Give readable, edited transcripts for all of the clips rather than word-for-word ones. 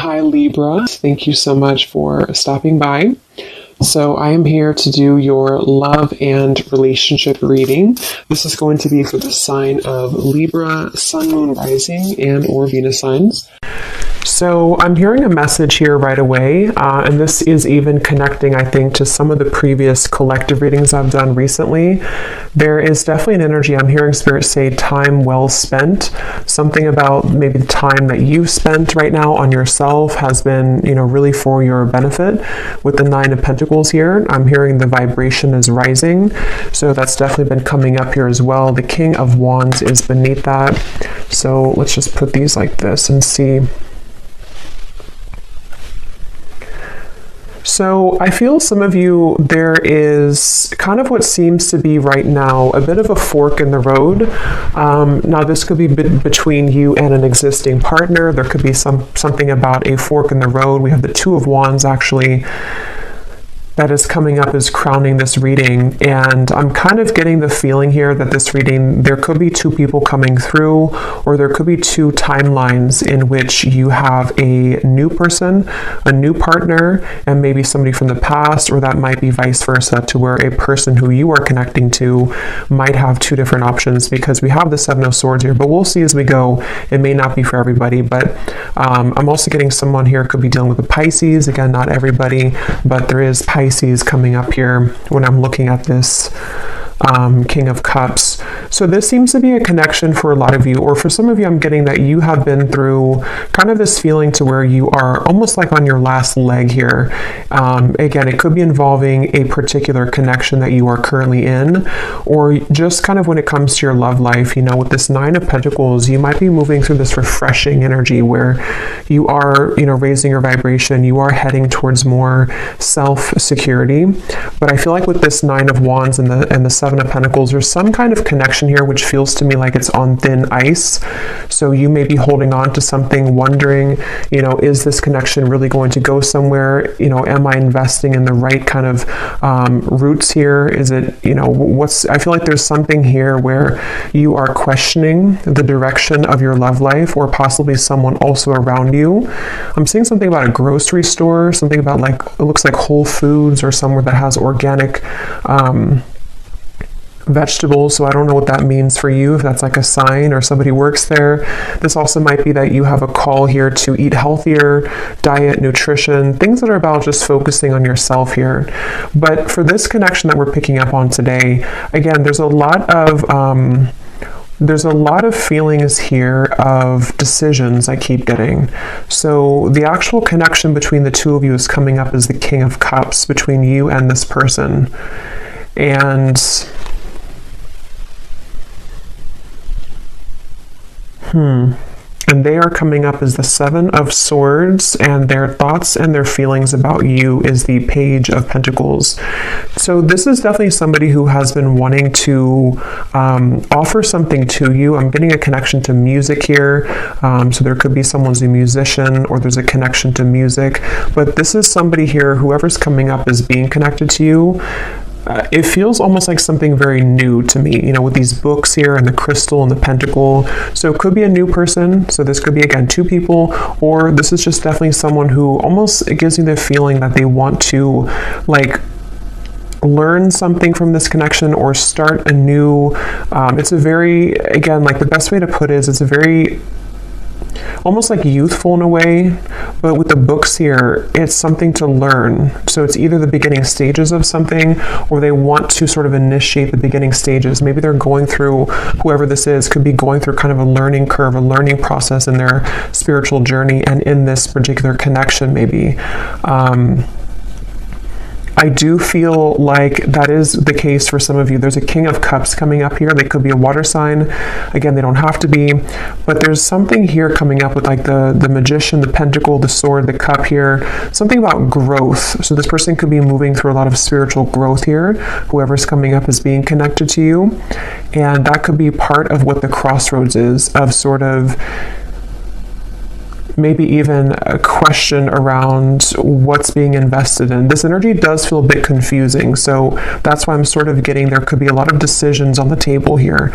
Hi Libra, thank you so much for stopping by. So I am here to do your love and relationship reading. This is going to be for the sign of Libra, Sun, Moon, Rising, and or Venus signs. So I'm hearing a message here right away, and this is even connecting, I think, to some of the previous collective readings I've done recently. There is definitely an energy. I'm hearing Spirit say time well spent. Something about maybe the time that you've spent right now on yourself has been, really for your benefit. With the Nine of Pentacles here, I'm hearing the vibration is rising. So that's definitely been coming up here as well. The King of Wands is beneath that. So let's just put these like this and see. So I feel some of you, there is kind of what seems to be right now a bit of a fork in the road. Now this could be between you and an existing partner. There could be something about a fork in the road. We have the Two of Wands actually that is coming up as crowning this reading, and I'm kind of getting the feeling here that this reading, there could be two people coming through, or there could be two timelines in which you have a new person, a new partner, and maybe somebody from the past, or that might be vice versa, to where a person who you are connecting to might have two different options, because we have the Seven of Swords here, but we'll see as we go. It may not be for everybody, but I'm also getting someone here could be dealing with a Pisces. Again, not everybody, but there is Pisces coming up here when I'm looking at this King of Cups. So this seems to be a connection for a lot of you, or for some of you, I'm getting that you have been through kind of this feeling to where you are almost like on your last leg here. Again, it could be involving a particular connection that you are currently in, or just kind of when it comes to your love life, with this Nine of Pentacles, you might be moving through this refreshing energy where you are, raising your vibration, you are heading towards more self-security. But I feel like with this Nine of Wands and the Seven of Pentacles, there's some kind of connection here which feels to me like it's on thin ice. So you may be holding on to something, wondering, is this connection really going to go somewhere? Am I investing in the right kind of roots here? Is it, I feel like there's something here where you are questioning the direction of your love life, or possibly someone also around you. I'm seeing something about a grocery store, something about it looks like Whole Foods, or somewhere that has organic vegetables. So I don't know what that means for you, if that's like a sign or somebody works there. This also might be that you have a call here to eat healthier, diet, nutrition, things that are about just focusing on yourself here. But for this connection that we're picking up on today, again, there's a lot of feelings here of decisions I keep getting. So the actual connection between the two of you is coming up as the King of Cups between you and this person. And and they are coming up as the Seven of Swords, and their thoughts and their feelings about you is the Page of Pentacles. So this is definitely somebody who has been wanting to offer something to you. I'm getting a connection to music here. So there could be someone who's a musician, or there's a connection to music. But this is somebody here, whoever's coming up as being connected to you. It feels almost like something very new to me, with these books here and the crystal and the pentacle. So it could be a new person. So this could be, again, two people, or this is just definitely someone who almost, it gives me the feeling that they want to learn something from this connection, or start a new, it's a very, again, the best way to put it is it's a very, almost like youthful in a way, but with the books here, it's something to learn. So it's either the beginning stages of something, or they want to sort of initiate the beginning stages. Maybe they're going through, whoever this is, could be going through kind of a learning curve, a learning process in their spiritual journey, and in this particular connection, maybe. I do feel like that is the case for some of you. There's a King of Cups coming up here. They could be a water sign. Again, they don't have to be, but there's something here coming up with the Magician, the Pentacle, the Sword, the Cup here. Something about growth. So this person could be moving through a lot of spiritual growth here, whoever's coming up as being connected to you. And that could be part of what the crossroads is, of sort of maybe even a question around what's being invested in. This energy does feel a bit confusing, so that's why I'm sort of getting there could be a lot of decisions on the table here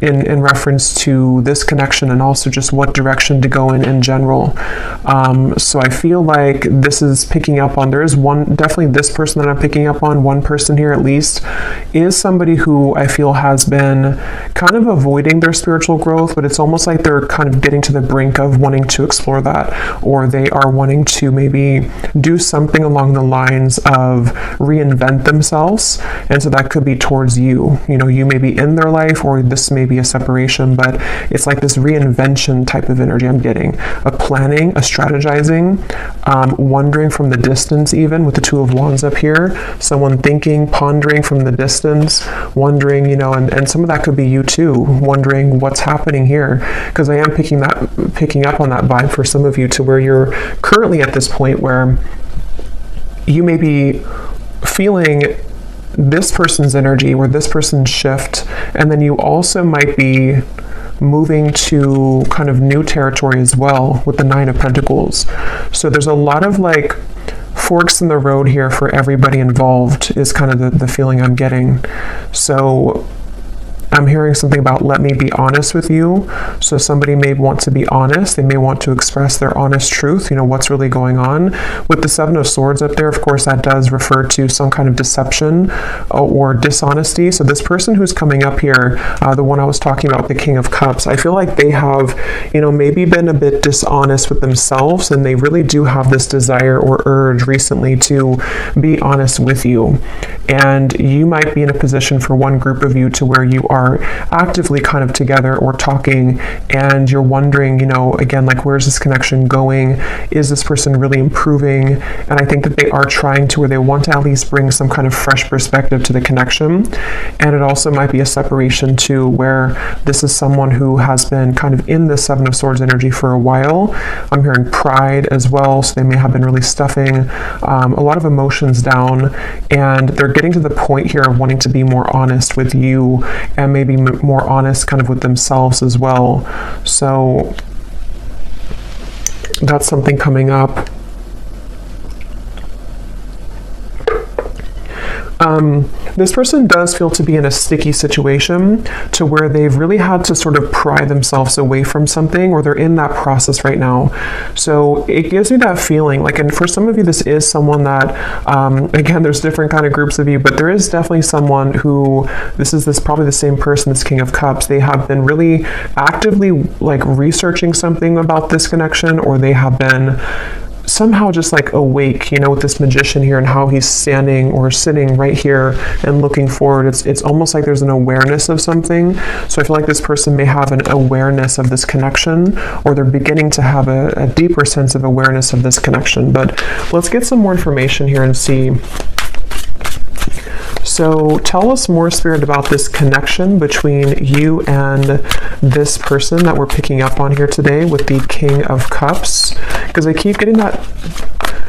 in reference to this connection, and also just what direction to go in general. So I feel like this is picking up on, there is definitely this person that I'm picking up on, one person here at least, is somebody who I feel has been kind of avoiding their spiritual growth, but it's almost like they're kind of getting to the brink of wanting to explore that, or they are wanting to maybe do something along the lines of reinvent themselves. And so that could be towards you. You know, you may be in their life, or this may be a separation, but it's like this reinvention type of energy I'm getting. A planning, a strategizing, wondering from the distance, even with the Two of Wands up here. Someone thinking, pondering from the distance, wondering, you know, and some of that could be you too, wondering what's happening here, because I am picking up on that vibe for some of you, to where you're currently at this point where you may be feeling this person's energy or this person's shift, and then you also might be moving to kind of new territory as well with the Nine of Pentacles. So there's a lot of like forks in the road here for everybody involved, is kind of the feeling I'm getting. So I'm hearing something about, let me be honest with you. So somebody may want to be honest. They may want to express their honest truth, you know, what's really going on. With the Seven of Swords up there, of course, that does refer to some kind of deception or dishonesty. So this person who's coming up here, the one I was talking about, the King of Cups, I feel like they have, you know, maybe been a bit dishonest with themselves, and they really do have this desire or urge recently to be honest with you. And you might be in a position for one group of you to where you are actively kind of together or talking, and you're wondering, you know, again, like, where's this connection going? Is this person really improving? And I think that they are trying to, or they want to at least bring some kind of fresh perspective to the connection. And it also might be a separation too, where this is someone who has been kind of in the Seven of Swords energy for a while. I'm hearing pride as well, so they may have been really stuffing a lot of emotions down, and they're getting to the point here of wanting to be more honest with you, and maybe more honest kind of with themselves as well. So that's something coming up. This person does feel to be in a sticky situation, to where they've really had to sort of pry themselves away from something, or they're in that process right now. So it gives me that feeling like, and for some of you, this is someone that, again, there's different kind of groups of you, but there is definitely someone who, this probably the same person, this King of Cups. They have been really actively like researching something about this connection, or they have been somehow just like awake, you know, with this Magician here and how he's standing or sitting right here and looking forward. It's almost like there's an awareness of something. So I feel like this person may have an awareness of this connection, or they're beginning to have a deeper sense of awareness of this connection. But let's get some more information here and see. So tell us more, Spirit, about this connection between you and this person that we're picking up on here today with the King of Cups, because I keep getting that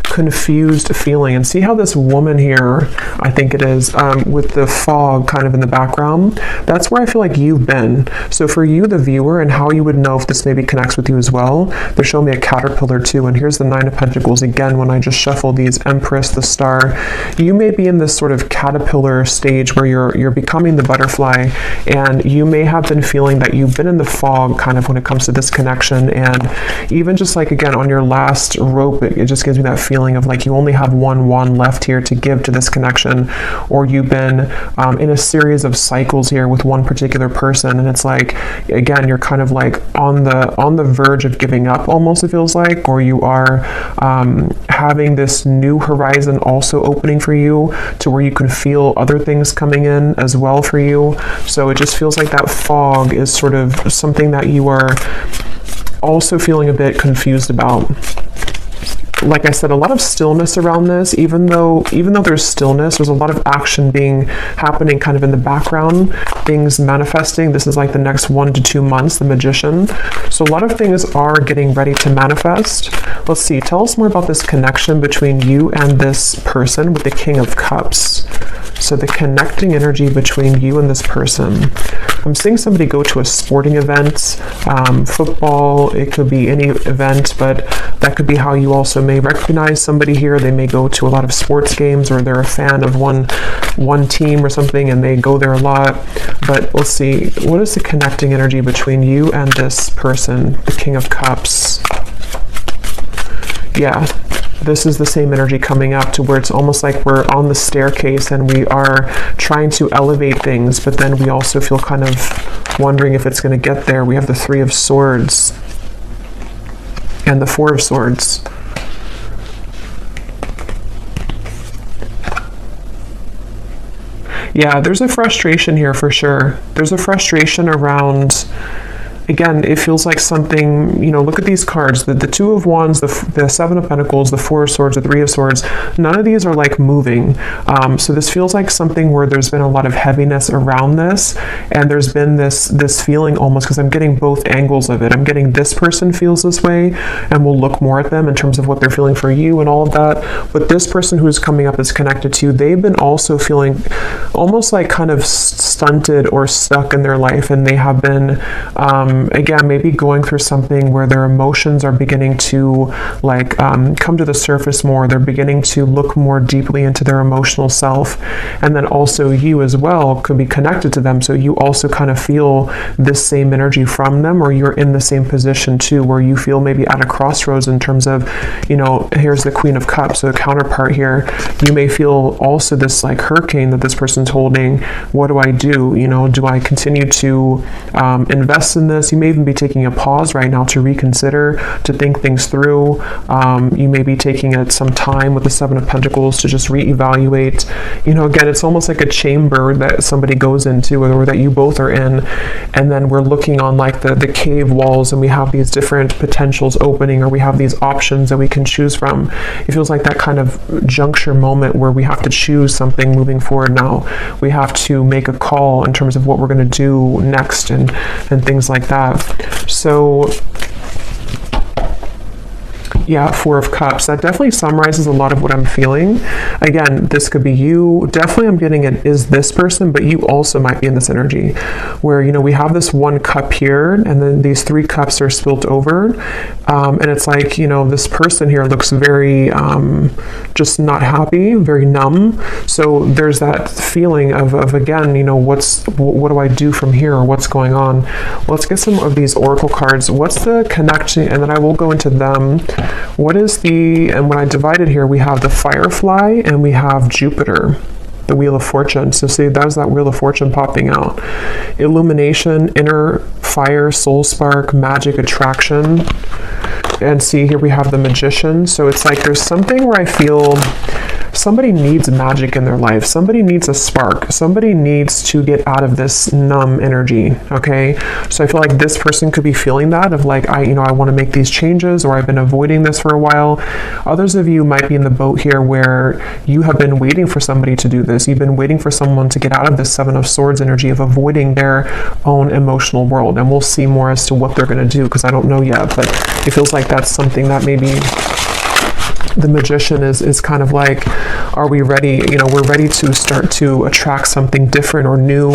confused feeling. And see how this woman here, I think it is, with the fog kind of in the background, that's where I feel like you've been. So for you, the viewer, and how you would know if this maybe connects with you as well, they're showing me a caterpillar too, and here's the Nine of Pentacles again. When I just shuffle these, Empress, the Star, you may be in this sort of caterpillar stage where you're becoming the butterfly, and you may have been feeling that you've been in the fog kind of when it comes to this connection. And even just like, again, on your last rope, it just gives me that feeling of like you only have one wand left here to give to this connection, or you've been in a series of cycles here with one particular person, and it's like, again, you're kind of like on the verge of giving up almost, it feels like, or you are having this new horizon also opening for you, to where you can feel other things coming in as well for you. So it just feels like that fog is sort of something that you are also feeling a bit confused about. Like I said, a lot of stillness around this. Even though there's stillness, there's a lot of action happening kind of in the background, things manifesting. This is like the next 1 to 2 months, the Magician. So a lot of things are getting ready to manifest. Let's see, tell us more about this connection between you and this person with the King of Cups. So the connecting energy between you and this person. I'm seeing somebody go to a sporting event, football, it could be any event, but that could be how you also may recognize somebody here. They may go to a lot of sports games, or they're a fan of one team or something and they go there a lot. But let's see, what is the connecting energy between you and this person? The King of Cups. Yeah, this is the same energy coming up to where it's almost like we're on the staircase and we are trying to elevate things, but then we also feel kind of wondering if it's going to get there. We have the Three of Swords and the Four of Swords. Yeah, there's a frustration here for sure. There's a frustration around, again, it feels like something, you know, look at these cards, the Two of Wands, the Seven of Pentacles, the Four of Swords, the Three of Swords, none of these are like moving. So this feels like something where there's been a lot of heaviness around this, and there's been this feeling almost, because I'm getting both angles of it. I'm getting this person feels this way, and we'll look more at them in terms of what they're feeling for you and all of that. But this person who's coming up is connected to you. They've been also feeling almost like kind of stunted or stuck in their life, and they have been, again, maybe going through something where their emotions are beginning to like come to the surface more. They're beginning to look more deeply into their emotional self. And then also you as well could be connected to them. So you also kind of feel this same energy from them, or you're in the same position too, where you feel maybe at a crossroads in terms of, you know, here's the Queen of Cups, so the counterpart here. You may feel also this like hurricane that this person's holding. What do I do? You know, do I continue to invest in this? You may even be taking a pause right now to reconsider, to think things through. You may be taking some time with the Seven of Pentacles to just reevaluate. You know, again, it's almost like a chamber that somebody goes into, or that you both are in, and then we're looking on like the cave walls, and we have these different potentials opening, or we have these options that we can choose from. It feels like that kind of juncture moment where we have to choose something moving forward now. We have to make a call in terms of what we're going to do next, and things like that. So yeah, Four of Cups. That definitely summarizes a lot of what I'm feeling. Again, this could be you. Definitely I'm getting it is this person, but you also might be in this energy where, you know, we have this one cup here, and then these three cups are spilt over. And it's like, you know, this person here looks very just not happy, very numb. So there's that feeling of again, you know, what do I do from here, or what's going on? Let's get some of these oracle cards. What's the connection? And then I will go into them. What is and when I divide it here, we have the Firefly and we have Jupiter, the Wheel of Fortune. So see, that was that Wheel of Fortune popping out. Illumination, inner fire, soul spark, magic, attraction. And see, here we have the Magician. So it's like there's something where I feel somebody needs magic in their life. Somebody needs a spark. Somebody needs to get out of this numb energy, okay? So I feel like this person could be feeling that of like, I want to make these changes, or I've been avoiding this for a while. Others of you might be in the boat here where you have been waiting for somebody to do this. You've been waiting for someone to get out of this Seven of Swords energy of avoiding their own emotional world. And we'll see more as to what they're going to do, because I don't know yet, but it feels like that's something that maybe the Magician is kind of like, are we ready? You know, we're ready to start to attract something different or new.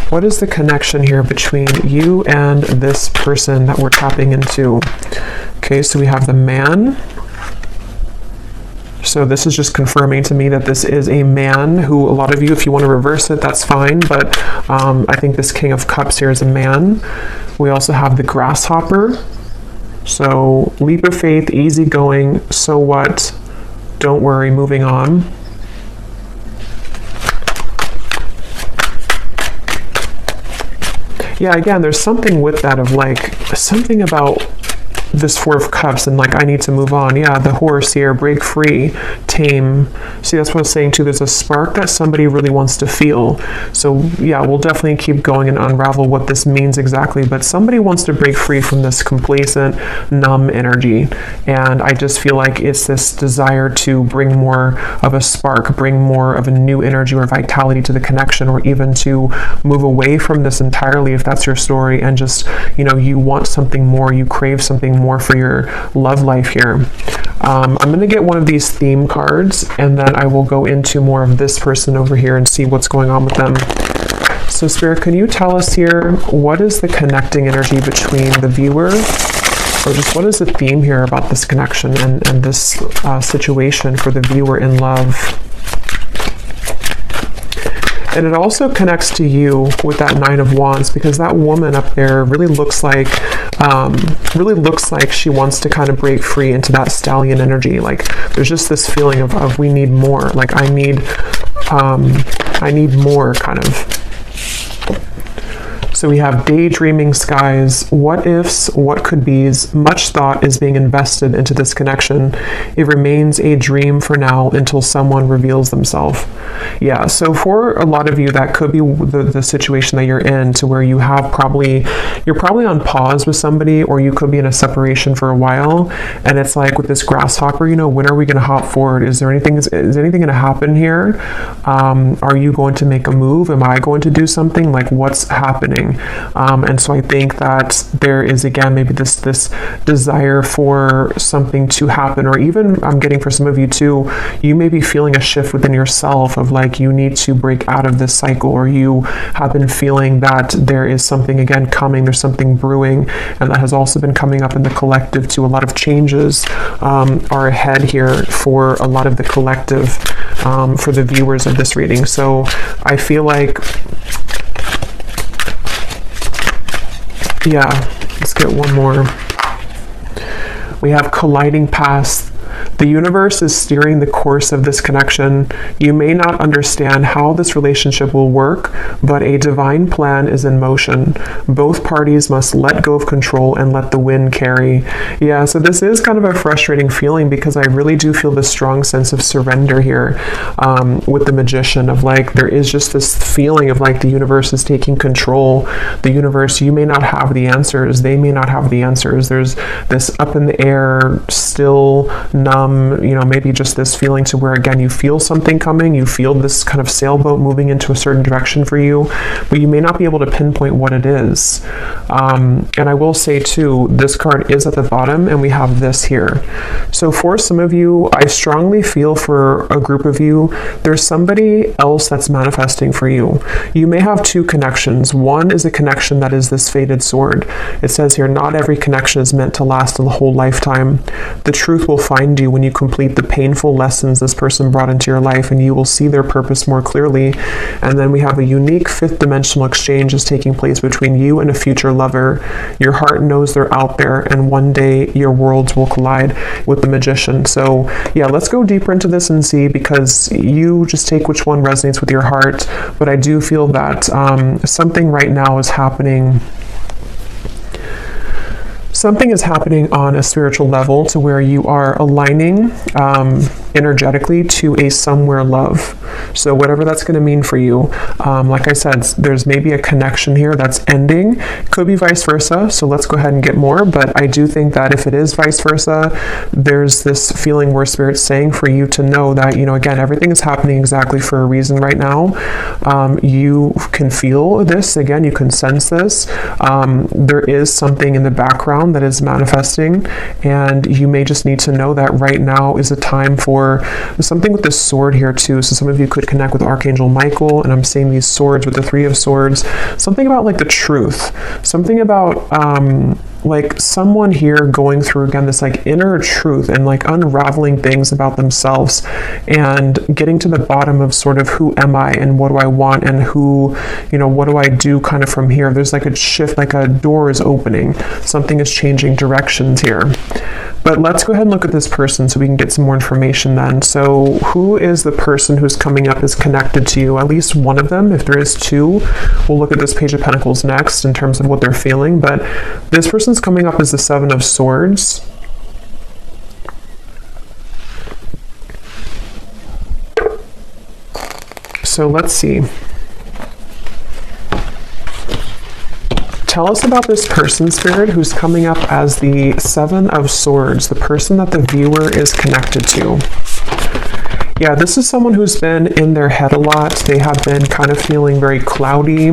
What is the connection here between you and this person that we're tapping into? Okay, so we have the Man. So this is just confirming to me that this is a man who, a lot of you, if you want to reverse it, that's fine. But I think this King of Cups here is a man. We also have the Grasshopper. So leap of faith, easygoing, so what? Don't worry, moving on. Yeah, again, there's something with that of like, something about this Four of Cups and like, I need to move on. Yeah, the Horse here, break free, tame. See, that's what I was saying too. There's a spark that somebody really wants to feel. So yeah, we'll definitely keep going and unravel what this means exactly. But somebody wants to break free from this complacent, numb energy. And I just feel like it's this desire to bring more of a spark, bring more of a new energy or vitality to the connection, or even to move away from this entirely if that's your story, and just, you know, you want something more, you crave something more for your love life here. I'm going to get one of these theme cards, and then I will go into more of this person over here and see what's going on with them. So Spirit, can you tell us here, what is the connecting energy between the viewer, or just what is the theme here about this connection and this situation for the viewer in love? And it also connects to you with that Nine of Wands, because that woman up there really looks like she wants to kind of break free into that stallion energy. Like there's just this feeling of we need more. Like I need more kind of. So we have daydreaming skies, what ifs, what could be's. Much thought is being invested into this connection. It remains a dream for now until someone reveals themselves. Yeah, so for a lot of you, that could be the situation that you're in, to where you have you're probably on pause with somebody, or you could be in a separation for a while. And it's like with this grasshopper, you know, when are we going to hop forward? Is anything going to happen here? Are you going to make a move? Am I going to do something? Like what's happening? And so I think that there is, again, maybe this desire for something to happen, or even I'm getting for some of you too, you may be feeling a shift within yourself of like you need to break out of this cycle, or you have been feeling that there is something again coming, there's something brewing, and that has also been coming up in the collective too. A lot of changes are ahead here for a lot of the collective for the viewers of this reading. So I feel like, yeah, let's get one more. We have colliding paths. The universe is steering the course of this connection. You may not understand how this relationship will work, but a divine plan is in motion. Both parties must let go of control and let the wind carry. Yeah, so this is kind of a frustrating feeling, because I really do feel this strong sense of surrender here with the Magician, of like there is just this feeling of like the universe is taking control. The universe, you may not have the answers, they may not have the answers. There's this up in the air, still numb, you know, maybe just this feeling to where, again, you feel something coming, you feel this kind of sailboat moving into a certain direction for you, but you may not be able to pinpoint what it is. And I will say too, this card is at the bottom, and we have this here. So for some of you, I strongly feel for a group of you, there's somebody else that's manifesting for you. You may have two connections. One is a connection that is this fated sword. It says here, not every connection is meant to last a whole lifetime. The truth will find you when you complete the painful lessons this person brought into your life, and you will see their purpose more clearly. And then we have a unique fifth dimensional exchange is taking place between you and a future lover. Your heart knows they're out there, and one day your worlds will collide with the Magician. So yeah, let's go deeper into this and see, because you just take which one resonates with your heart. But I do feel that something right now is happening. Something is happening on a spiritual level to where you are aligning energetically to a somewhere love. So whatever that's going to mean for you, like I said, there's maybe a connection here that's ending. Could be vice versa. So let's go ahead and get more. But I do think that if it is vice versa, there's this feeling where Spirit's saying for you to know that, you know, again, everything is happening exactly for a reason right now. You can feel this. Again, you can sense this. There is something in the background that is manifesting, and you may just need to know that right now is a time for something with this sword here too. So some of you could connect with Archangel Michael, and I'm seeing these swords with the Three of Swords. Something about like the truth, something about like someone here going through again this like inner truth and like unraveling things about themselves and getting to the bottom of sort of who am I and what do I want and who, you know, what do I do kind of from here. There's like a shift, like a door is opening, something is changing directions here. But let's go ahead and look at this person so we can get some more information then. So who is the person who's coming up is connected to you? At least one of them. If there is two, we'll look at this Page of Pentacles next in terms of what they're feeling. But this person's coming up as the Seven of Swords. So let's see. Tell us about this person, Spirit, who's coming up as the Seven of Swords, the person that the viewer is connected to. Yeah, this is someone who's been in their head a lot. They have been kind of feeling very cloudy.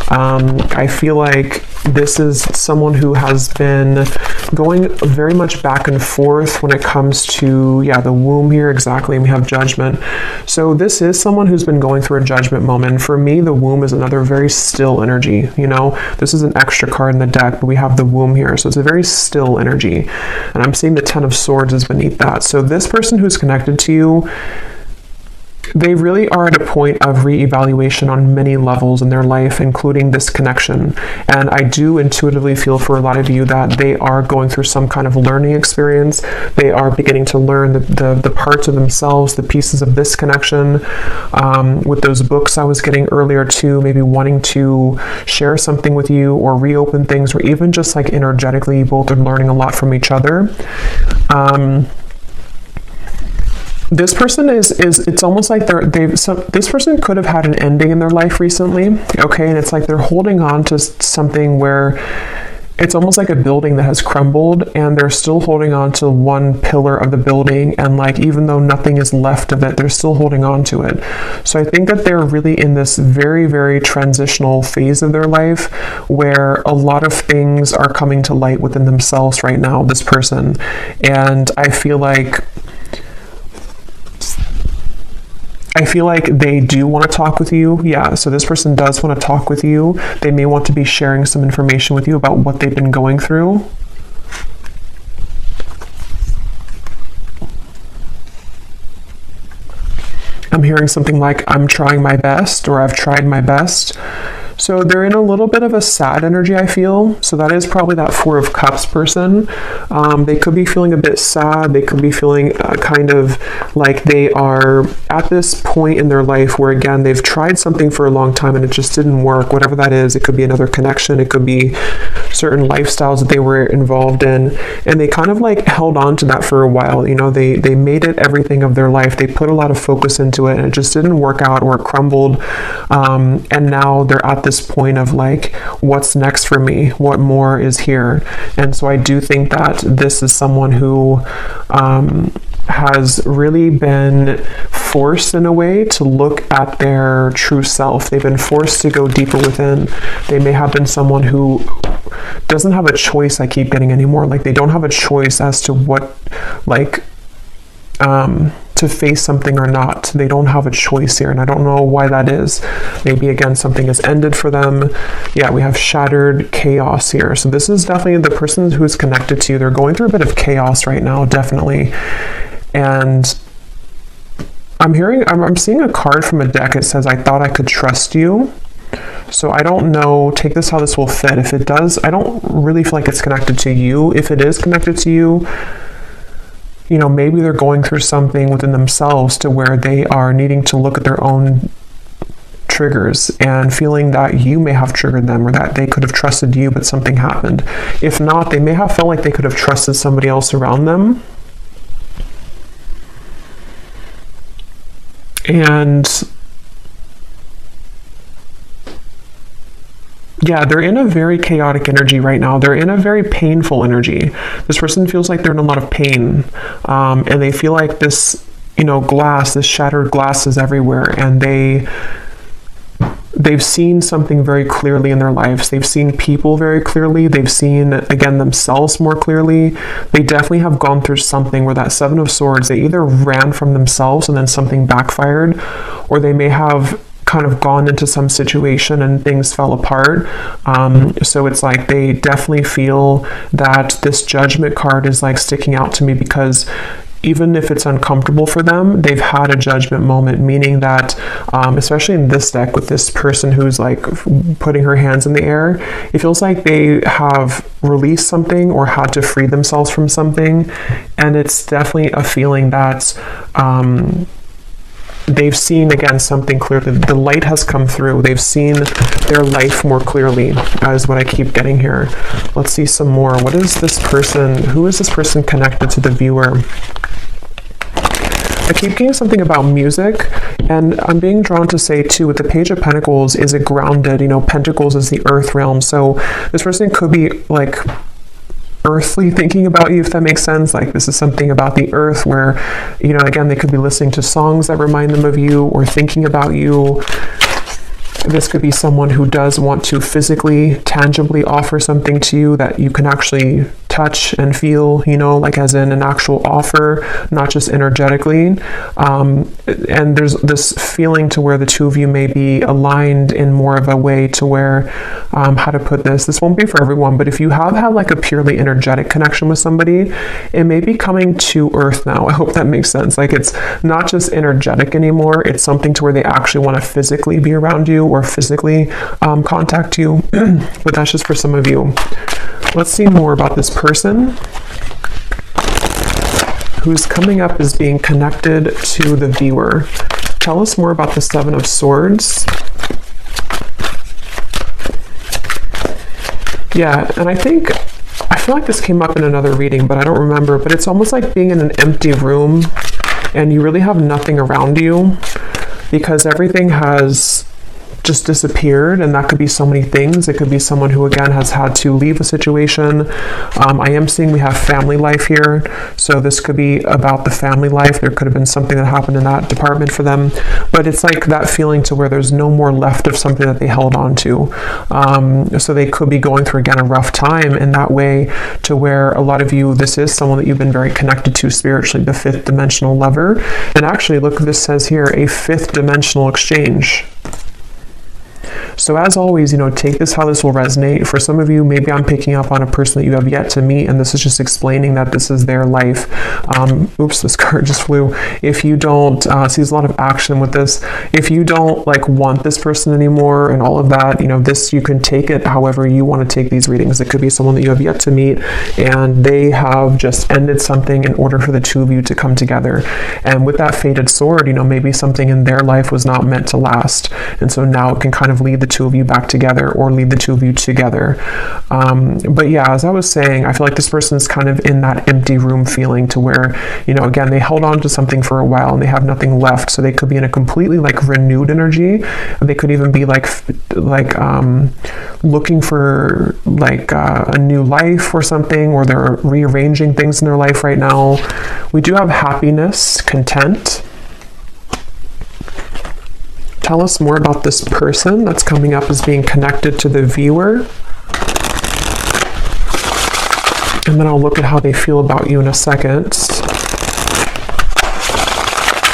I feel like this is someone who has been going very much back and forth when it comes to, yeah, the womb here, exactly, and we have judgment. So this is someone who's been going through a judgment moment. For me, the womb is another very still energy, you know. This is an extra card in the deck, but we have the womb here, so it's a very still energy. And I'm seeing the Ten of Swords is beneath that. So this person who's connected to you, they really are at a point of reevaluation on many levels in their life, including this connection. And I do intuitively feel for a lot of you that they are going through some kind of learning experience. They are beginning to learn the parts of themselves, the pieces of this connection. With those books I was getting earlier too, maybe wanting to share something with you or reopen things, or even just like energetically, you both are learning a lot from each other. This person it's almost like this person could have had an ending in their life recently, okay? And it's like they're holding on to something where it's almost like a building that has crumbled, and they're still holding on to one pillar of the building, and like even though nothing is left of it, they're still holding on to it. So I think that they're really in this very, very transitional phase of their life where a lot of things are coming to light within themselves right now, this person. And I feel like they do want to talk with you. Yeah, so this person does want to talk with you. They may want to be sharing some information with you about what they've been going through. I'm hearing something like, I'm trying my best, or I've tried my best. So they're in a little bit of a sad energy, I feel. So that is probably that Four of Cups person. They could be feeling a bit sad. They could be feeling kind of like they are at this point in their life where, again, they've tried something for a long time and it just didn't work, whatever that is. It could be another connection. It could be certain lifestyles that they were involved in. And they kind of like held on to that for a while. You know, they made it everything of their life. They put a lot of focus into it and it just didn't work out, or it crumbled. And now they're at this point of like, what's next for me? What more is here? And so I do think that this is someone who has really been forced in a way to look at their true self. They've been forced to go deeper within. They may have been someone who doesn't have a choice, I keep getting anymore. Like they don't have a choice as to what, like, to face something or not. They don't have a choice here, and I don't know why that is. Maybe again something has ended for them. Yeah, we have shattered chaos here. So this is definitely the person who's connected to you. They're going through a bit of chaos right now, definitely. And I'm seeing a card from a deck. It says, I thought I could trust you. So I don't know, take this how this will fit. If it does, I don't really feel like it's connected to you. If it is connected to you, you know, maybe they're going through something within themselves to where they are needing to look at their own triggers and feeling that you may have triggered them, or that they could have trusted you, but something happened. If not, they may have felt like they could have trusted somebody else around them. And yeah, they're in a very chaotic energy right now. They're in a very painful energy. This person feels like they're in a lot of pain. And they feel like this, you know, glass, this shattered glass is everywhere. And they've seen something very clearly in their lives. They've seen people very clearly. They've seen, again, themselves more clearly. They definitely have gone through something where that Seven of Swords, they either ran from themselves and then something backfired, or they may have kind of gone into some situation and things fell apart. So it's like they definitely feel that this Judgment card is like sticking out to me, because even if it's uncomfortable for them, they've had a judgment moment, meaning that, especially in this deck with this person who's like putting her hands in the air, it feels like they have released something or had to free themselves from something. And it's definitely a feeling that, they've seen, again, something clearly. The light has come through. They've seen their life more clearly, is what I keep getting here. Let's see some more. What is this person? Who is this person connected to the viewer? I keep getting something about music, and I'm being drawn to say too, with the Page of Pentacles, is it grounded? You know, Pentacles is the earth realm. So this person could be like earthly thinking about you, if that makes sense. Like this is something about the earth where, you know, again, they could be listening to songs that remind them of you or thinking about you. This could be someone who does want to physically, tangibly offer something to you that you can actually touch and feel, you know, like as in an actual offer, not just energetically. And there's this feeling to where the two of you may be aligned in more of a way to where, how to put this won't be for everyone, but if you have had like a purely energetic connection with somebody, it may be coming to earth now. I hope that makes sense. Like it's not just energetic anymore. It's something to where they actually want to physically be around you or physically contact you. But that's just for some of you. Let's see more about this person who's coming up as being connected to the viewer. Tell us more about the Seven of Swords. Yeah, and I feel like this came up in another reading, but I don't remember, but it's almost like being in an empty room and you really have nothing around you because everything has just disappeared, and that could be so many things. It could be someone who again has had to leave a situation. I am seeing we have family life here, so this could be about the family life. There could have been something that happened in that department for them, but it's like that feeling to where there's no more left of something that they held on to. So they could be going through again a rough time in that way, to where a lot of you, this is someone that you've been very connected to spiritually, the fifth dimensional lover. And actually look, this says here, a fifth dimensional exchange. So as always, you know, take this how this will resonate. For some of you, maybe I'm picking up on a person that you have yet to meet, and this is just explaining that this is their life. Oops, this card just flew. If you don't, see there's a lot of action with this. If you don't like want this person anymore and all of that, you know, this, you can take it however you want to take these readings. It could be someone that you have yet to meet and they have just ended something in order for the two of you to come together. And with that fated sword, you know, maybe something in their life was not meant to last. And so now it can kind of lead the two of you back together or lead the two of you together. But yeah, as I was saying, I feel like this person is kind of in that empty room feeling to where, you know, again, they held on to something for a while and they have nothing left. So they could be in a completely like renewed energy. They could even be like looking for like a new life or something, or they're rearranging things in their life right now. We do have happiness, content. Tell us more about this person that's coming up as being connected to the viewer. And then I'll look at how they feel about you in a second.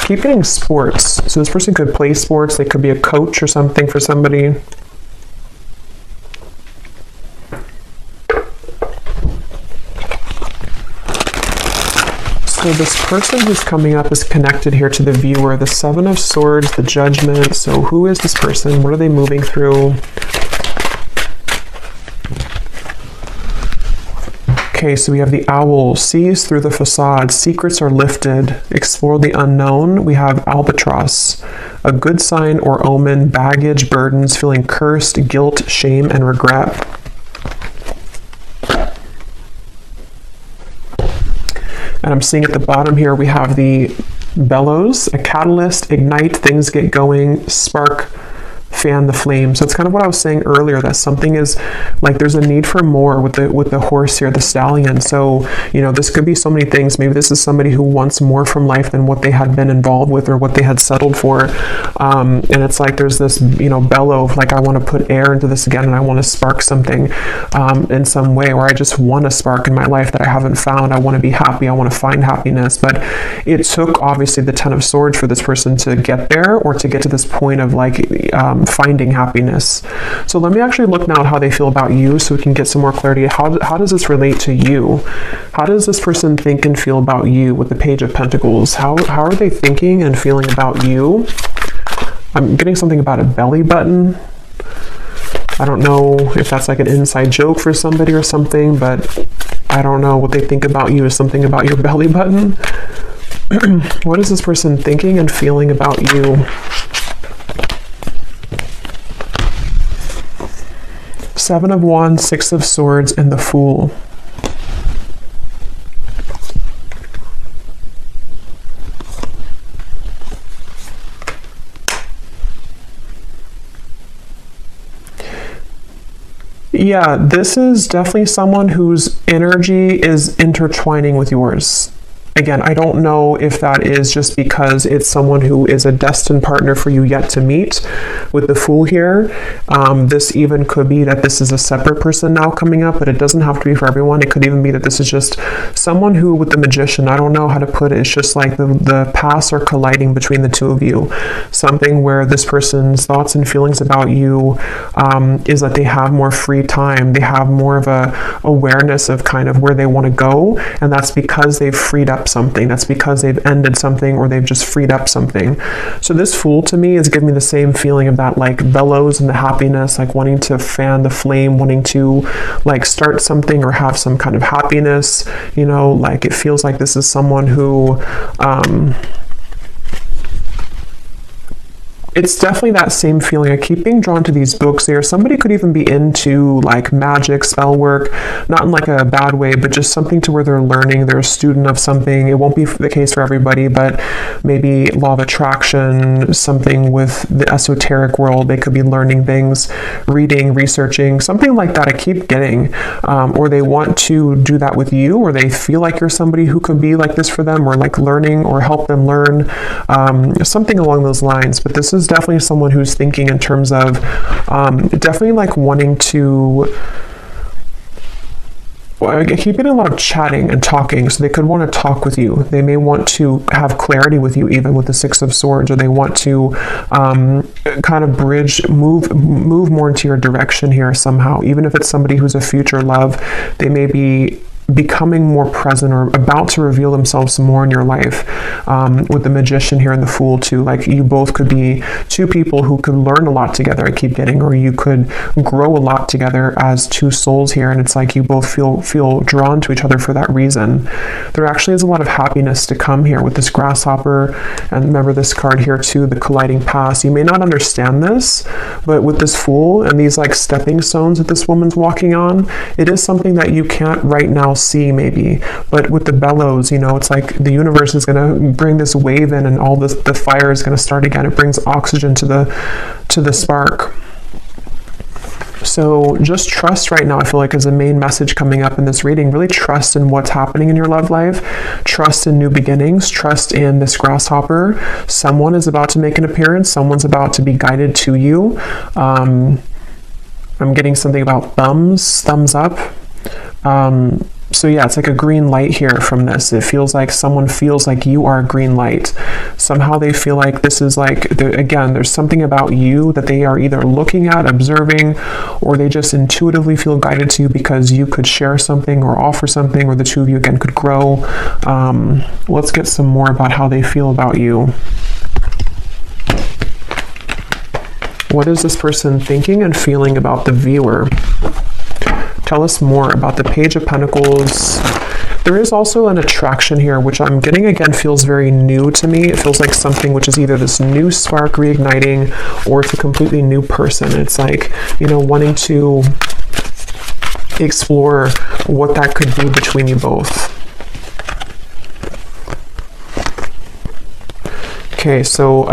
Keep getting sports. So this person could play sports. They could be a coach or something for somebody. So this person who's coming up is connected here to the viewer, the Seven of Swords, the Judgment. So who is this person? What are they moving through? Okay, so we have the Owl, sees through the facade, secrets are lifted, explore the unknown. We have Albatross, a good sign or omen, baggage, burdens, feeling cursed, guilt, shame, and regret. And I'm seeing at the bottom here, we have the Bellows, a catalyst, ignite, things get going, spark, fan the flame. So it's kind of what I was saying earlier, that something is like, there's a need for more with the horse here, the stallion. So, you know, this could be so many things. Maybe this is somebody who wants more from life than what they had been involved with or what they had settled for. And it's like, there's this, you know, bellow of like, I want to put air into this again and I want to spark something in some way, or I just want a spark in my life that I haven't found. I want to be happy. I want to find happiness. But it took obviously the Ten of Swords for this person to get there, or to get to this point of like, finding happiness. So let me actually look now at how they feel about you, so we can get some more clarity. How does this relate to you? How does this person think and feel about you with the Page of Pentacles? How are they thinking and feeling about you? I'm getting something about a belly button. I don't know if that's like an inside joke for somebody or something, but I don't know what they think about you is something about your belly button. What is this person thinking and feeling about you? Seven of Wands, Six of Swords, and the Fool. Yeah, this is definitely someone whose energy is intertwining with yours. Again, I don't know if that is just because it's someone who is a destined partner for you yet to meet with the Fool here. This even could be that this is a separate person now coming up, but it doesn't have to be for everyone. It could even be that this is just someone who, with the Magician, I don't know how to put it. It's just like the paths are colliding between the two of you. Something where this person's thoughts and feelings about you is that they have more free time. They have more of a awareness of kind of where they want to go, and that's because they've freed up something. That's because they've ended something, or they've just freed up something. So this Fool to me is giving me the same feeling of that like bellows and the happiness, like wanting to fan the flame, wanting to like start something or have some kind of happiness, you know, like it feels like this is someone who it's definitely that same feeling. I keep being drawn to these books here. Somebody could even be into like magic, spell work, not in like a bad way, but just something to where they're learning, they're a student of something. It won't be the case for everybody, but maybe law of attraction, something with the esoteric world. They could be learning things, reading, researching, something like that. I keep getting, or they want to do that with you, or they feel like you're somebody who could be like this for them, or like learning or help them learn, something along those lines. But this is definitely someone who's thinking in terms of definitely like wanting to, well, I keep getting a lot of chatting and talking, so they could want to talk with you. They may want to have clarity with you, even with the Six of Swords, or they want to kind of move more into your direction here somehow. Even if it's somebody who's a future love, they may be becoming more present or about to reveal themselves more in your life. With the Magician here and the Fool too, like you both could be two people who could learn a lot together, I keep getting, or you could grow a lot together as two souls here, and it's like you both feel drawn to each other for that reason. There actually is a lot of happiness to come here with this Grasshopper, and remember this card here too, the colliding paths. You may not understand this, but with this Fool and these like stepping stones that this woman's walking on, it is something that you can't right now see maybe, but with the bellows, you know, it's like the universe is going to bring this wave in, and all this, the fire is going to start again. It brings oxygen to the spark. So just trust right now, I feel like, is a main message coming up in this reading. Really trust in what's happening in your love life. Trust in new beginnings. Trust in this Grasshopper. Someone is about to make an appearance. Someone's about to be guided to you. I'm getting something about thumbs up. So yeah, it's like a green light here from this. It feels like someone feels like you are a green light. Somehow they feel like this is like, again, there's something about you that they are either looking at, observing, or they just intuitively feel guided to you because you could share something or offer something, or the two of you again could grow. Let's get some more about how they feel about you. What is this person thinking and feeling about the viewer? Tell us more about the Page of Pentacles. There is also an attraction here, which I'm getting again feels very new to me. It feels like something which is either this new spark reigniting, or it's a completely new person. It's like, you know, wanting to explore what that could be between you both. Okay, so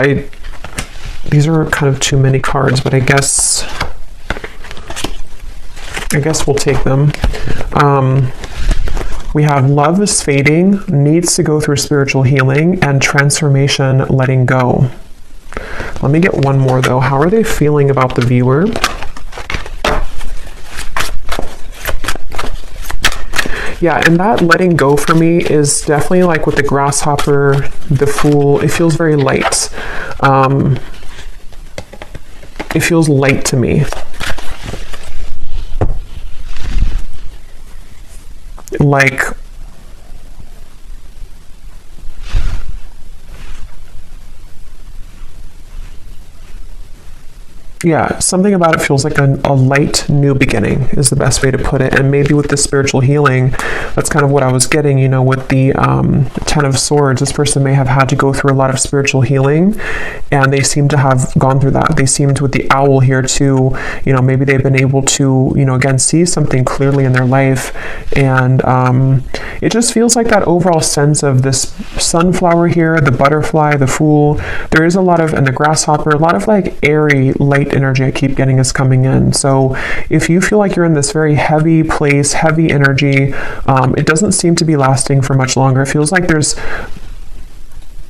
these are kind of too many cards, but I guess we'll take them. We have love is fading, needs to go through spiritual healing, and transformation, letting go. Let me get one more though. How are they feeling about the viewer? Yeah, and that letting go for me is definitely like with the Grasshopper, the Fool. It feels very light. It feels light to me. Like, yeah, something about it feels like a light new beginning is the best way to put it. And maybe with the spiritual healing, that's kind of what I was getting, you know, with the Ten of Swords. This person may have had to go through a lot of spiritual healing, and they seem to have gone through that. They seem to, with the Owl here too, you know, maybe they've been able to, you know, again, see something clearly in their life. And it just feels like that overall sense of this sunflower here, the butterfly, the Fool. There is a lot of, and the Grasshopper, a lot of like airy, light energy I keep getting is coming in. So if you feel like you're in this very heavy place, heavy energy, it doesn't seem to be lasting for much longer. It feels like there's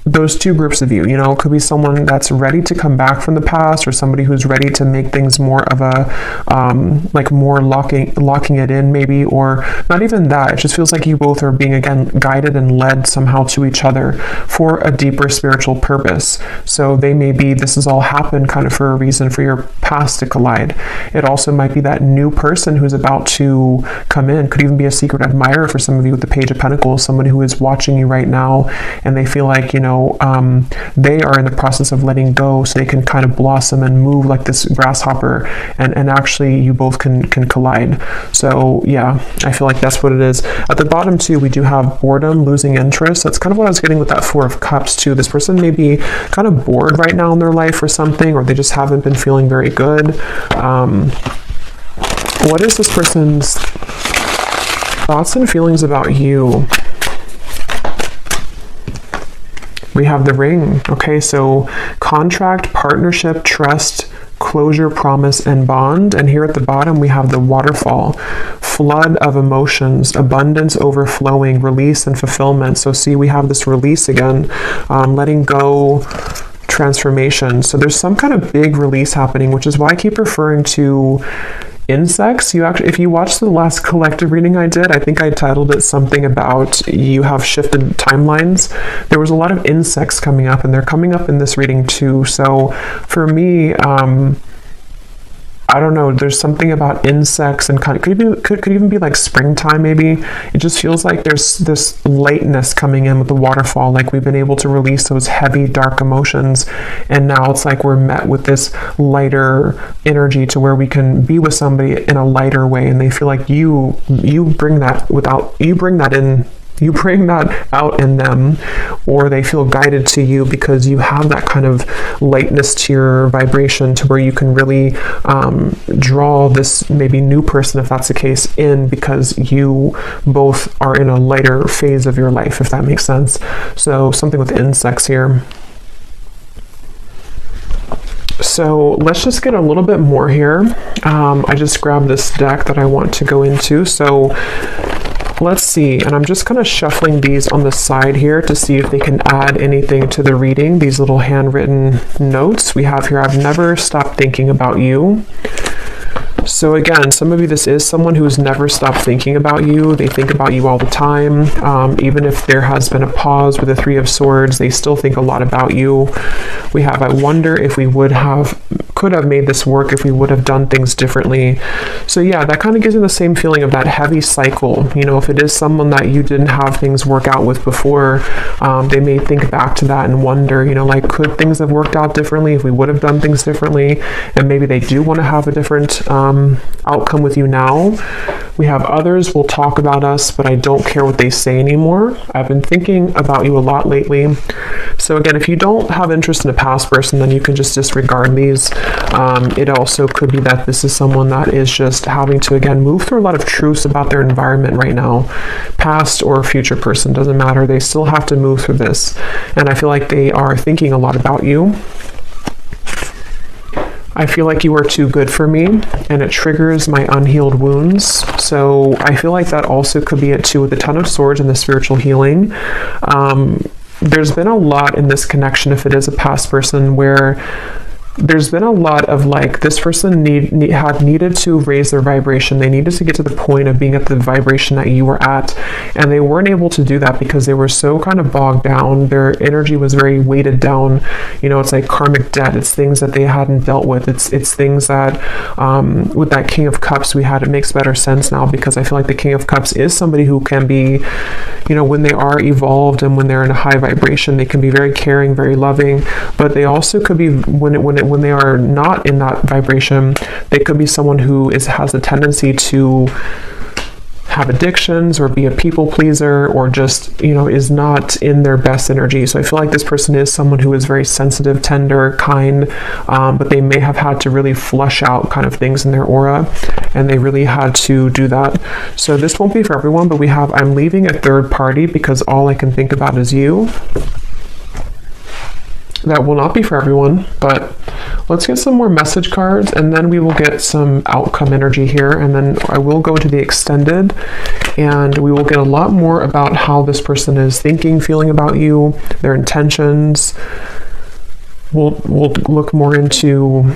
those two groups of you, you know, it could be someone that's ready to come back from the past, or somebody who's ready to make things more of a, like more locking it in maybe, or not even that. It just feels like you both are being, again, guided and led somehow to each other for a deeper spiritual purpose. So they may be, this has all happened kind of for a reason, for your past to collide. It also might be that new person who's about to come in. Could even be a secret admirer for some of you with the Page of Pentacles, somebody who is watching you right now, and they feel like, you know, they are in the process of letting go so they can kind of blossom and move like this grasshopper, and actually you both can collide. So yeah, I feel like that's what it is. At the bottom too, we do have boredom, losing interest. That's kind of what I was getting with that Four of Cups too. This person may be kind of bored right now in their life or something, or they just haven't been feeling very good. What is this person's thoughts and feelings about you? We have the Ring. Okay, so contract, partnership, trust, closure, promise, and bond. And here at the bottom, we have the Waterfall. Flood of emotions, abundance, overflowing, release, and fulfillment. So see, we have this release again, letting go, transformation. So there's some kind of big release happening, which is why I keep referring to insects. You actually, if you watched the last collective reading I did, I think I titled it something about you have shifted timelines. There was a lot of insects coming up, and they're coming up in this reading too. So for me, I don't know, there's something about insects, and kind of could even be like springtime maybe. It just feels like there's this lightness coming in with the waterfall, like we've been able to release those heavy dark emotions, and now it's like we're met with this lighter energy to where we can be with somebody in a lighter way, and they feel like you bring that out in them, or they feel guided to you because you have that kind of lightness to your vibration, to where you can really draw this maybe new person, if that's the case, in, because you both are in a lighter phase of your life, if that makes sense. So something with insects here. So let's just get a little bit more here. I just grabbed this deck that I want to go into. So let's see, and I'm just kind of shuffling these on the side here to see if they can add anything to the reading. These little handwritten notes we have here. I've never stopped thinking about you. So again, some of you, this is someone who's never stopped thinking about you. They think about you all the time. Even if there has been a pause with the Three of Swords, they still think a lot about you. We have, I wonder if we could have made this work if we would have done things differently. So yeah, that kind of gives you the same feeling of that heavy cycle. You know, if it is someone that you didn't have things work out with before, they may think back to that and wonder, you know, like, could things have worked out differently if we would have done things differently? And maybe they do want to have a different outcome with you now. We have others will talk about us, but I don't care what they say anymore. I've been thinking about you a lot lately. So again, if you don't have interest in a past person, then you can just disregard these. It also could be that this is someone that is just having to, again, move through a lot of truths about their environment right now. Past or future person, doesn't matter. They still have to move through this. And I feel like they are thinking a lot about you. I feel like you are too good for me, and it triggers my unhealed wounds. So I feel like that also could be it too, with the Ten of Swords and the spiritual healing. There's been a lot in this connection, if it is a past person, where there's been a lot of like, this person had needed to raise their vibration. They needed to get to the point of being at the vibration that you were at, and they weren't able to do that because they were so kind of bogged down. Their energy was very weighted down. You know, it's like karmic debt. It's things that they hadn't dealt with. It's things that with that King of Cups we had, it makes better sense now, because I feel like the King of Cups is somebody who can be, you know, when they are evolved and when they're in a high vibration, they can be very caring, very loving, but they also could be, when they are not in that vibration, they could be someone who has a tendency to have addictions or be a people pleaser, or just, you know, is not in their best energy. So I feel like this person is someone who is very sensitive, tender, kind, but they may have had to really flush out kind of things in their aura, and they really had to do that. So this won't be for everyone, but we have, I'm leaving a third party because all I can think about is you. That will not be for everyone, but Let's get some more message cards, and then we will get some outcome energy here, and then I will go to the extended, and we will get a lot more about how this person is thinking, feeling about you, their intentions. We'll look more into,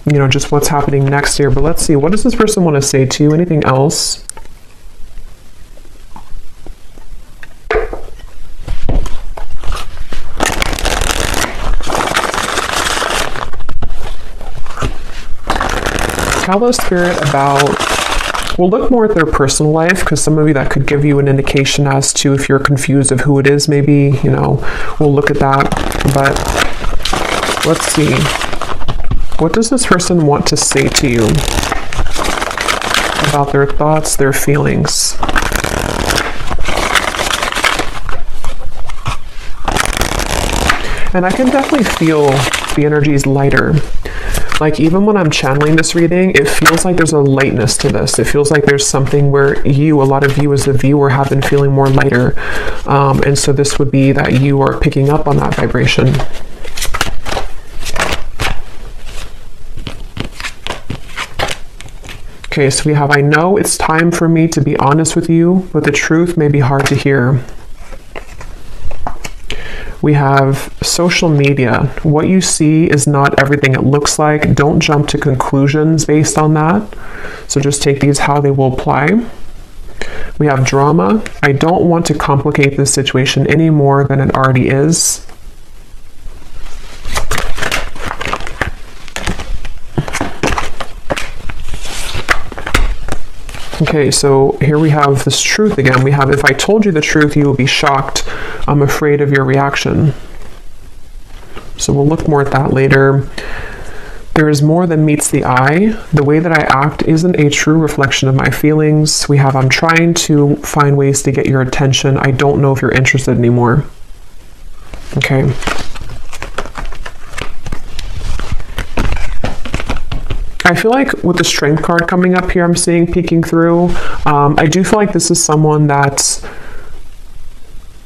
you know, just what's happening next here. But let's see, what does this person want to say to you? Anything else? Tell the spirit about, we'll look more at their personal life, because some of you, that could give you an indication as to if you're confused of who it is, maybe, you know, we'll look at that. But let's see, what does this person want to say to you about their thoughts, their feelings? And I can definitely feel the energies lighter. Like, even when I'm channeling this reading, it feels like there's a lightness to this. It feels like there's something where you, a lot of you as a viewer, have been feeling more lighter. And so this would be that you are picking up on that vibration. Okay, so we have, I know it's time for me to be honest with you, but the truth may be hard to hear. We have social media. What you see is not everything it looks like. Don't jump to conclusions based on that. So just take these how they will apply. We have drama. I don't want to complicate this situation any more than it already is. Okay, so here we have this truth again. We have, if I told you the truth, you will be shocked. I'm afraid of your reaction. So we'll look more at that later. There is more than meets the eye. The way that I act isn't a true reflection of my feelings. We have, I'm trying to find ways to get your attention. I don't know if you're interested anymore. Okay. I feel like with the Strength card coming up here, I'm seeing peeking through. I do feel like this is someone that's,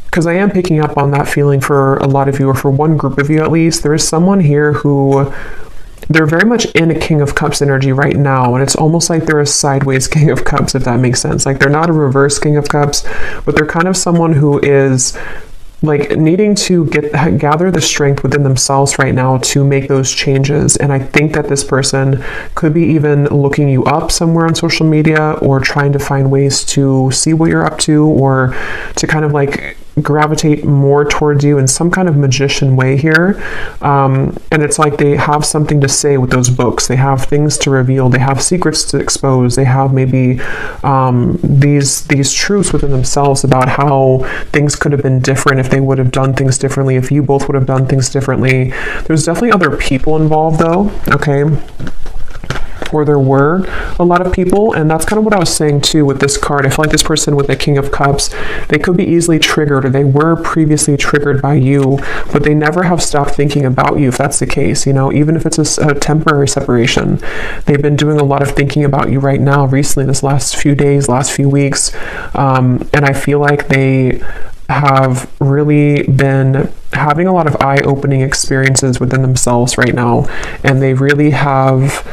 because I am picking up on that feeling for a lot of you, or for one group of you at least. There is someone here who, they're very much in a King of Cups energy right now, and it's almost like they're a sideways King of Cups, if that makes sense. Like, they're not a reverse King of Cups, but they're kind of someone who is like needing to gather the strength within themselves right now to make those changes. And I think that this person could be even looking you up somewhere on social media, or trying to find ways to see what you're up to, or to kind of like gravitate more towards you in some kind of magician way here. And it's like they have something to say with those books. They have things to reveal. They have secrets to expose. They have maybe these truths within themselves about how things could have been different if they would have done things differently, if you both would have done things differently. There's definitely other people involved though, okay? Or there were a lot of people, and that's kind of what I was saying too with this card. I feel like this person with the King of Cups, they could be easily triggered, or they were previously triggered by you, but they never have stopped thinking about you, if that's the case. You know, even if it's a temporary separation, they've been doing a lot of thinking about you right now, recently, this last few days, last few weeks, and I feel like they have really been having a lot of eye-opening experiences within themselves right now, and they really have,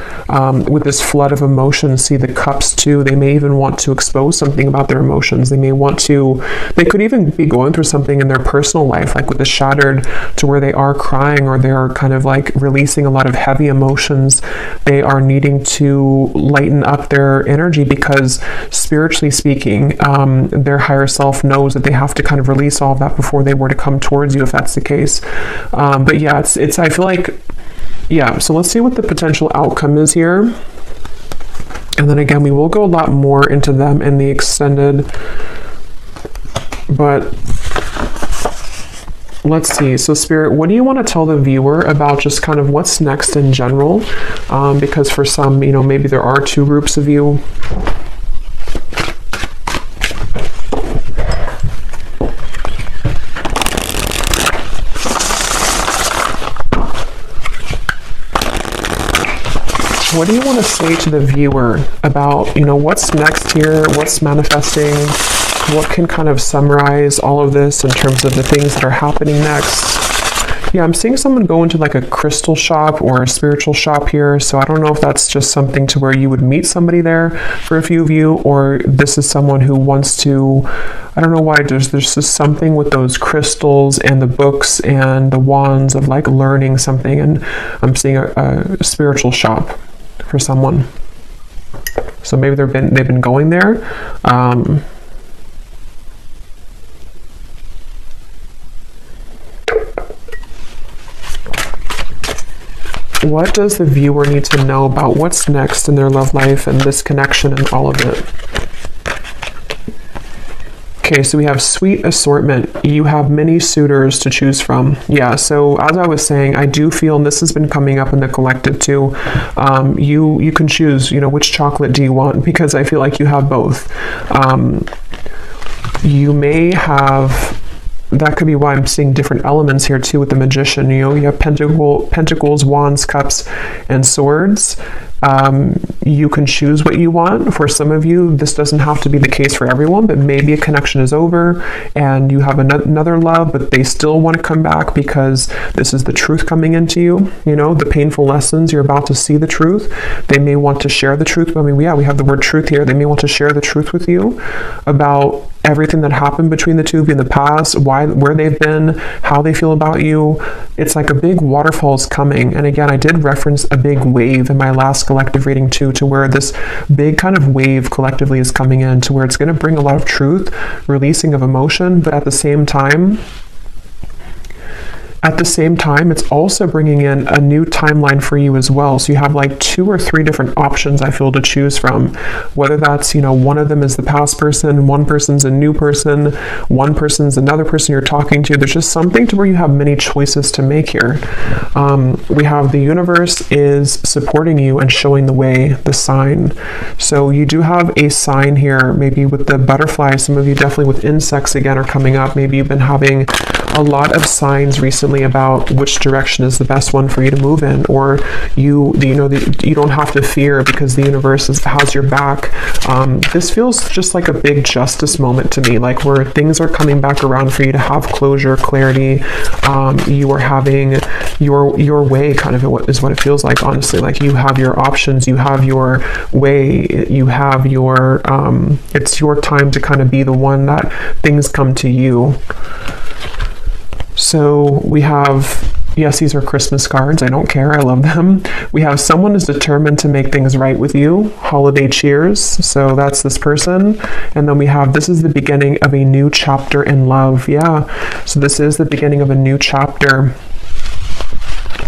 with this flood of emotions, see the cups too. They may even want to expose something about their emotions. They may want to, they could even be going through something in their personal life, like with the Shattered, to where they are crying, or they are kind of like releasing a lot of heavy emotions. They are needing to lighten up their energy, because spiritually speaking, their higher self knows that they have to kind of release all of that before they were to come towards you, if that's the case. But yeah, it's I feel like, yeah, so let's see what the potential outcome is here. And then again, we will go a lot more into them in the extended, but let's see. So Spirit, what do you want to tell the viewer about just kind of what's next in general? Because for some, you know, maybe there are two groups of you. What do you want to say to the viewer about, you know, what's next here, what's manifesting, what can kind of summarize all of this in terms of the things that are happening next? Yeah, I'm seeing someone go into like a crystal shop or a spiritual shop here. So I don't know if that's just something to where you would meet somebody there for a few of you, or this is someone who wants to, I don't know why, there's just something with those crystals and the books and the wands of like learning something. And I'm seeing a spiritual shop for someone. So maybe they've been going there. What does the viewer need to know about what's next in their love life and this connection and all of it? Okay, so we have sweet assortment. You have many suitors to choose from. Yeah, so as I was saying, I do feel, and this has been coming up in the collective too, you can choose, which chocolate do you want, because I feel like you have both. You may have, that could be why I'm seeing different elements here too with the Magician. You have pentacles, wands, cups, and swords. You can choose what you want. For some of you, this doesn't have to be the case for everyone, but maybe a connection is over and you have another love, but they still want to come back because this is the truth coming into you. The painful lessons, you're about to see the truth. They may want to share the truth. I mean, yeah, we have the word truth here. They may want to share the truth with you about everything that happened between the two of you in the past, where they've been, how they feel about you. It's like a big waterfall is coming. And again, I did reference a big wave in my last collective reading too, to where this big kind of wave collectively is coming in, to where it's going to bring a lot of truth, releasing of emotion, but at the same time, it's also bringing in a new timeline for you as well. So you have like 2 or 3 different options, I feel, to choose from. Whether that's, one of them is the past person, one person's a new person, one person's another person you're talking to. There's just something to where you have many choices to make here. We have the universe is supporting you and showing the way, the sign. So you do have a sign here, maybe with the butterfly. Some of you definitely with insects again are coming up. Maybe you've been having a lot of signs recently about which direction is the best one for you to move in, or you don't have to fear because the universe has your back. This feels just like a big justice moment to me, like where things are coming back around for you to have closure, clarity. You are having your way, kind of is what it feels like, honestly. Like you have your options, you have your way, you have your it's your time to kind of be the one that things come to you. So we have, yes, these are Christmas cards. I don't care. I love them. We have someone is determined to make things right with you. Holiday cheers. So that's this person. And then we have, this is the beginning of a new chapter in love. Yeah. So this is the beginning of a new chapter.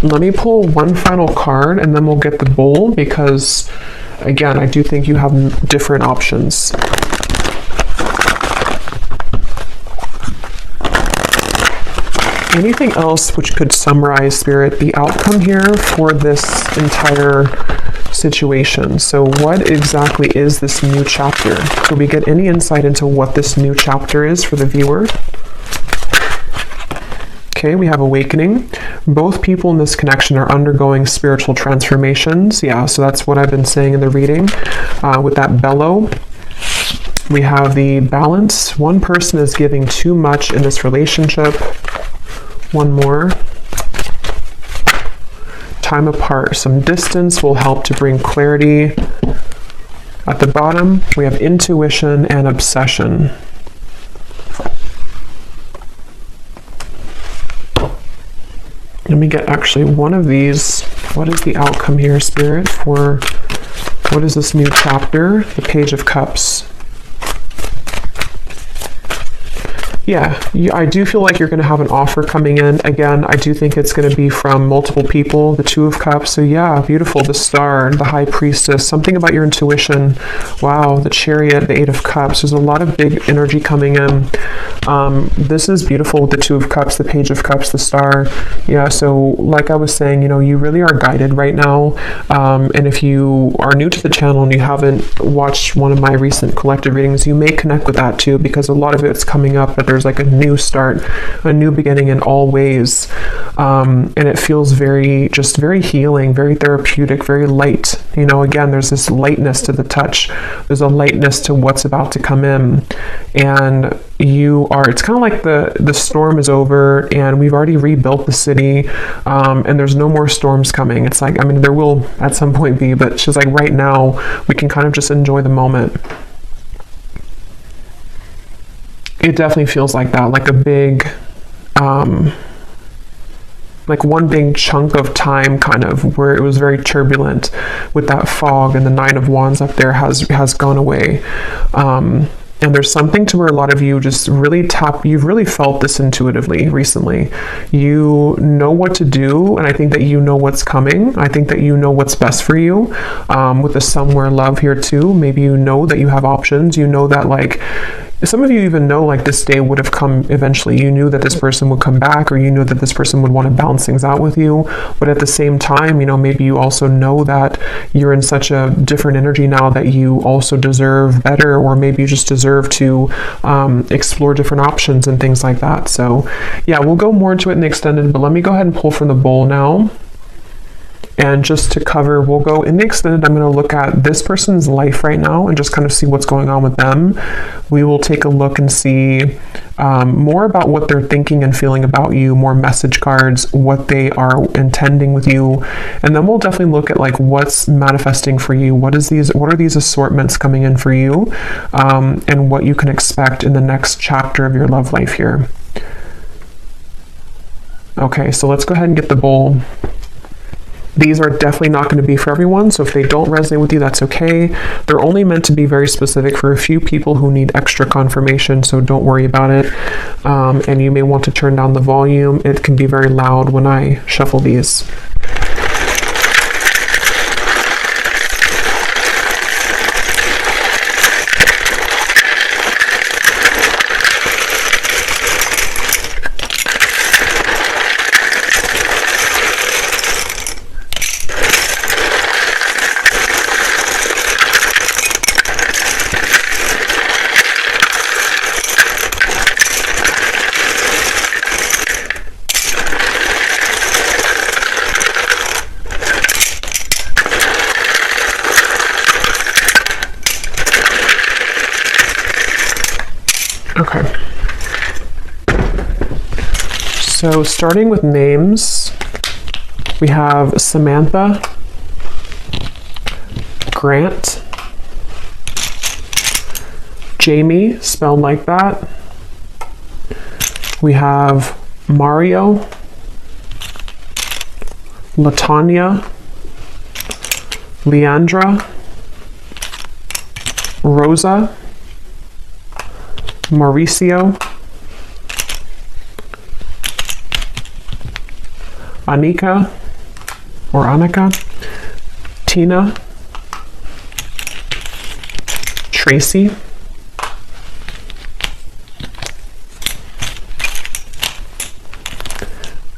Let me pull one final card and then we'll get the bowl, because again, I do think you have different options. Anything else which could summarize, Spirit, the outcome here for this entire situation? So what exactly is this new chapter? Could we get any insight into what this new chapter is for the viewer? Okay, we have awakening. Both people in this connection are undergoing spiritual transformations. Yeah, so that's what I've been saying in the reading with that bellow. We have the balance. One person is giving too much in this relationship. One more. Time apart. Some distance will help to bring clarity. At the bottom, we have intuition and obsession. Let me get actually one of these. What is the outcome here, Spirit, for what is this new chapter? The Page of Cups. Yeah, I do feel like you're going to have an offer coming in. Again, I do think it's going to be from multiple people. The Two of Cups. So yeah, beautiful. The Star, the High Priestess. Something about your intuition. Wow, the Chariot, the Eight of Cups. There's a lot of big energy coming in. This is beautiful with the Two of Cups, the Page of Cups, the Star. Yeah, so like I was saying, you really are guided right now. And if you are new to the channel and you haven't watched one of my recent collective readings, you may connect with that too, because a lot of it's coming up that there's like a new start, a new beginning in all ways. And it feels just very healing, very therapeutic, very light. You know, again, there's this lightness to the touch. There's a lightness to what's about to come in. And it's kind of like the storm is over and we've already rebuilt the city, and there's no more storms coming. It's like, I mean, there will at some point be, but she's like, right now we can kind of just enjoy the moment. It definitely feels like that, like a big, like one big chunk of time, kind of, where it was very turbulent with that fog, and the Nine of Wands up there has gone away. And there's something to where a lot of you just really you've really felt this intuitively recently. You know what to do, and I think that you know what's coming. I think that you know what's best for you. With the somewhere love here too, maybe you know that you have options. You know that, like, some of you even know, like, this day would have come eventually. You knew that this person would come back, or you knew that this person would want to balance things out with you. But at the same time, you know, maybe you also know that you're in such a different energy now that you also deserve better, or maybe you just deserve to explore different options and things like that. So yeah, we'll go more into it in the extended, but let me go ahead and pull from the bowl now. And just to cover, we'll go in the extended. I'm going to look at this person's life right now and just kind of see what's going on with them. We will take a look and see more about what they're thinking and feeling about you, more message cards, what they are intending with you. And then we'll definitely look at, like, what's manifesting for you. What are these assortments coming in for you, and what you can expect in the next chapter of your love life here. Okay, so let's go ahead and get the bowl. These are definitely not going to be for everyone, so if they don't resonate with you, that's okay. They're only meant to be very specific for a few people who need extra confirmation, so don't worry about it. And you may want to turn down the volume. It can be very loud when I shuffle these. Okay. So starting with names, we have Samantha, Grant, Jamie, spelled like that. We have Mario, Latanya, Leandra, Rosa, Mauricio, Anika, Tina, Tracy,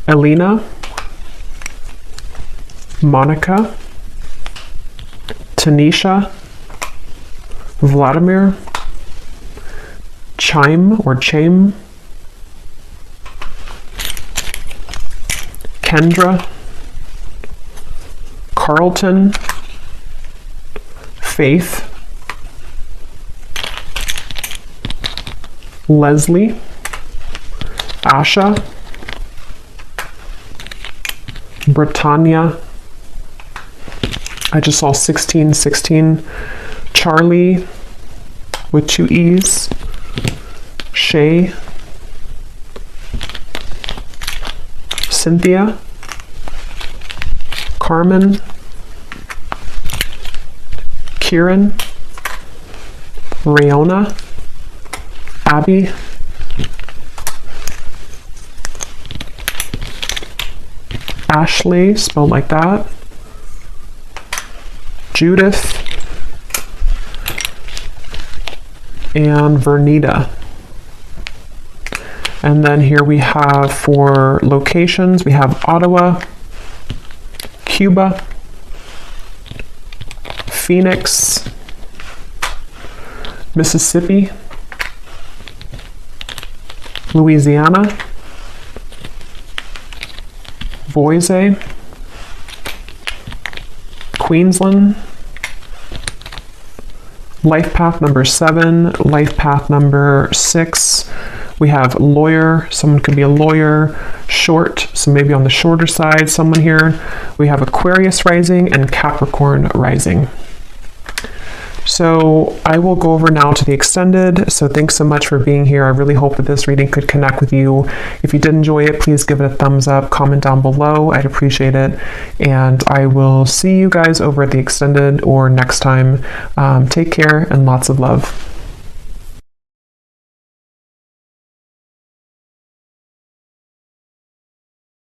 Elena, Monica, Tanisha, Vladimir, Chaim, Kendra, Carlton, Faith, Leslie, Asha, Britannia, I just saw 1616, Charlie with 2 E's, Shay, Cynthia, Carmen, Kieran, Rayona, Abby, Ashley, spelled like that, Judith, and Vernita. And then here we have, for locations, we have Ottawa, Cuba, Phoenix, Mississippi, Louisiana, Boise, Queensland, life path number 7, life path number 6. We have lawyer, someone could be a lawyer, short, so maybe on the shorter side, someone here. We have Aquarius rising and Capricorn rising. So I will go over now to the extended. So thanks so much for being here. I really hope that this reading could connect with you. If you did enjoy it, please give it a thumbs up, comment down below. I'd appreciate it. And I will see you guys over at the extended or next time. Take care and lots of love.